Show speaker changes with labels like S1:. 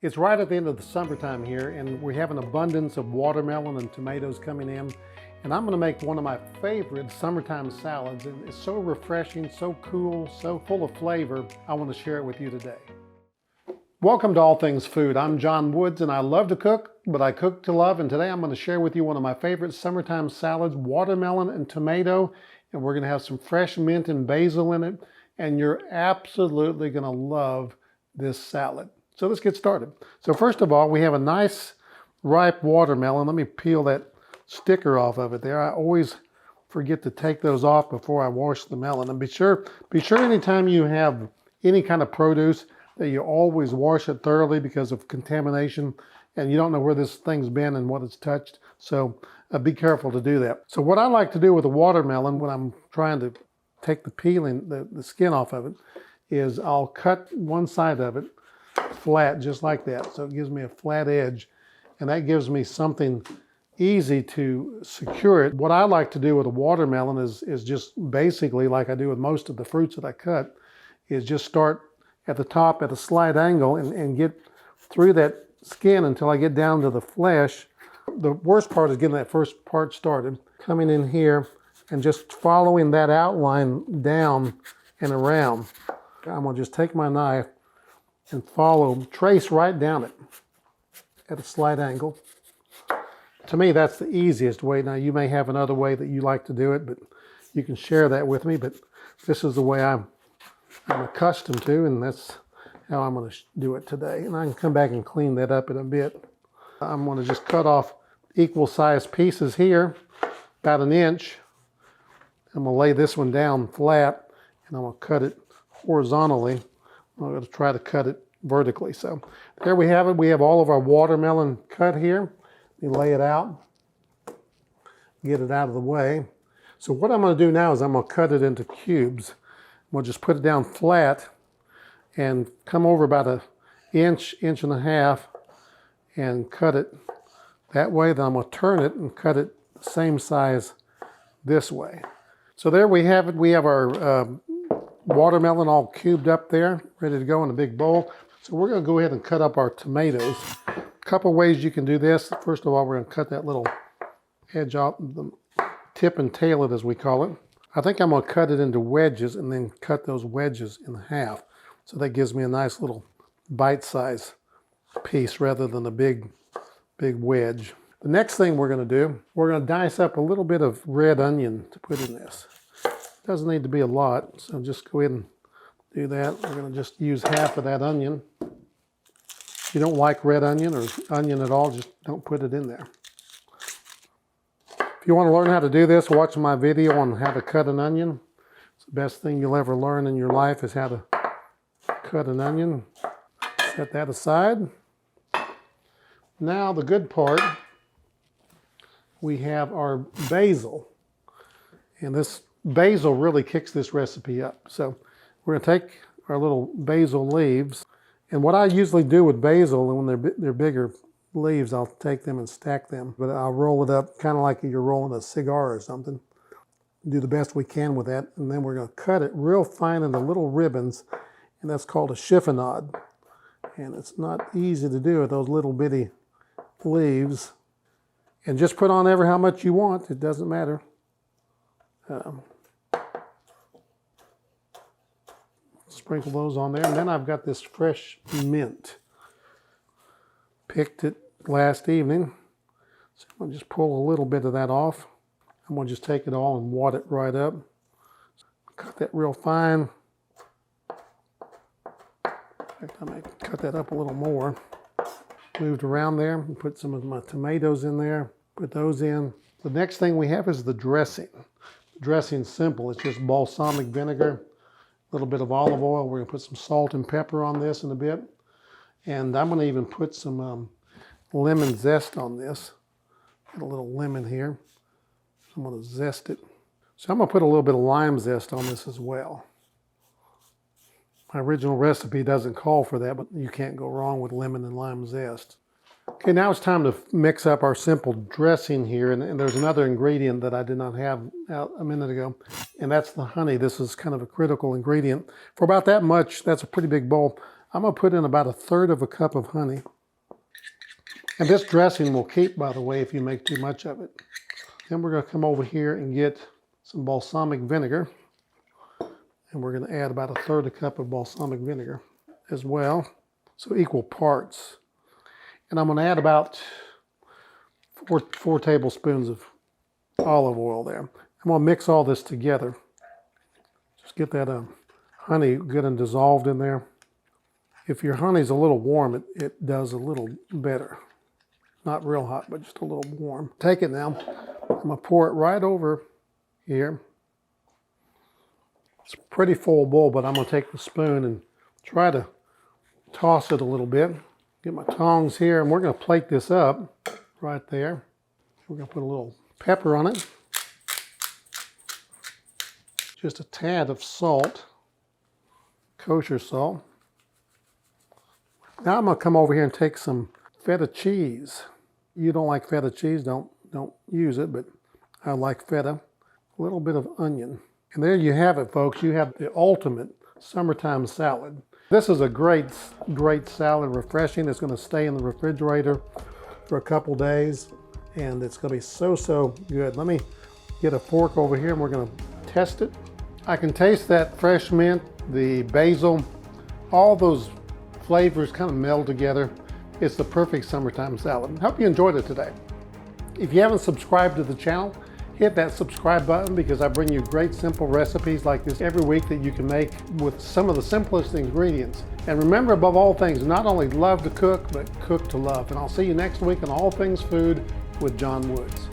S1: It's right at the end of the summertime here, and we have an abundance of watermelon and tomatoes coming in. And I'm going to make one of my favorite summertime salads. And it's so refreshing, so cool, so full of flavor. I want to share it with you today. Welcome to All Things Food. I'm John Woods, and I love to cook, but I cook to love. And today I'm going to share with you one of my favorite summertime salads, watermelon and tomato. And we're going to have some fresh mint and basil in it. And you're absolutely going to love this salad. So let's get started. So first of all, we have a nice ripe watermelon. Let me peel that sticker off of it there. I always forget to take those off before I wash the melon. And be sure anytime you have any kind of produce that you always wash it thoroughly because of contamination, and you don't know where this thing's been and what it's touched. So be careful to do that. So what I like to do with a watermelon when I'm trying to take the peeling, the skin off of it, is I'll cut one side of it flat just like that, so it gives me a flat edge, and that gives me something easy to secure it. What I like to do with a watermelon is just basically like I do with most of the fruits that I cut, is just start at the top at a slight angle and get through that skin until I get down to the flesh. The worst part is getting that first part started, coming in here and just following that outline down and around. I'm gonna just take my knife and trace right down it at a slight angle. To me, that's the easiest way. Now, you may have another way that you like to do it, but you can share that with me. But this is the way I'm accustomed to, and that's how I'm going to do it today. And I can come back and clean that up in a bit. I'm going to just cut off equal sized pieces here, about an inch. I'm going to lay this one down flat, and I'm going to cut it horizontally. I'm going to try to cut it vertically. So there we have it. We have all of our watermelon cut here. We lay it out, get it out of the way. So what I'm going to do now is I'm going to cut it into cubes. We'll just put it down flat and come over about an inch, inch and a half, and cut it that way. Then I'm going to turn it and cut it the same size this way. So there we have it. We have our watermelon all cubed up there, ready to go in a big bowl. So we're going to go ahead and cut up our tomatoes. A couple ways you can do this. First of all, we're going to cut that little edge off, the tip and tail it as we call it. I think I'm going to cut it into wedges and then cut those wedges in half. So that gives me a nice little bite-sized piece rather than a big wedge. The next thing we're going to do, we're going to dice up a little bit of red onion to put in this. Doesn't need to be a lot, so just go ahead and do that. We're going to just use half of that onion. If you don't like red onion or onion at all, just don't put it in there. If you want to learn how to do this, watch my video on how to cut an onion. It's the best thing you'll ever learn in your life is how to cut an onion. Set that aside. Now the good part, we have our basil. And this basil really kicks this recipe up. So we're going to take our little basil leaves, and what I usually do with basil, when they're bigger leaves, I'll take them and stack them, but I'll roll it up kind of like you're rolling a cigar or something. Do the best we can with that, and then we're going to cut it real fine into little ribbons, and that's called a chiffonade. And it's not easy to do with those little bitty leaves. And just put on ever how much you want, it doesn't matter. Sprinkle those on there, and then I've got this fresh mint. Picked it last evening, so I'm going to just pull a little bit of that off. I'm going to just take it all and wad it right up. Cut that real fine. In fact, I might cut that up a little more. Moved around there and put some of my tomatoes in there. Put those in. The next thing we have is the dressing. The dressing's simple. It's just balsamic vinegar, a little bit of olive oil. We're going to put some salt and pepper on this in a bit. And I'm going to even put some lemon zest on this. Got a little lemon here. I'm going to zest it. So I'm going to put a little bit of lime zest on this as well. My original recipe doesn't call for that, but you can't go wrong with lemon and lime zest. Okay, now it's time to mix up our simple dressing here, and there's another ingredient that I did not have out a minute ago, and that's the honey. This is kind of a critical ingredient. For about that much, that's a pretty big bowl, I'm gonna put in about 1/3 cup of honey. And this dressing will keep, by the way, if you make too much of it. Then we're gonna come over here and get some balsamic vinegar. And we're gonna add about 1/3 cup of balsamic vinegar as well. So equal parts. And I'm gonna add about four tablespoons of olive oil there. I'm gonna mix all this together. Just get that honey good and dissolved in there. If your honey's a little warm, it does a little better. Not real hot, but just a little warm. Take it now. I'm gonna pour it right over here. It's a pretty full bowl, but I'm gonna take the spoon and try to toss it a little bit. Get my tongs here, and we're gonna plate this up right there. We're gonna put a little pepper on it. Just a tad of salt, kosher salt. Now I'm gonna come over here and take some feta cheese. You don't like feta cheese, don't use it, but I like feta. A little bit of onion. And there you have it, folks. You have the ultimate summertime salad. This is a great salad, refreshing. It's gonna stay in the refrigerator for a couple days, and it's gonna be so good. Let me get a fork over here and we're gonna test it. I can taste that fresh mint, the basil, all those flavors kind of meld together. It's the perfect summertime salad. Hope you enjoyed it today. If you haven't subscribed to the channel, hit that subscribe button because I bring you great simple recipes like this every week that you can make with some of the simplest ingredients. And remember, above all things, not only love to cook, but cook to love. And I'll see you next week on All Things Food with John Woods.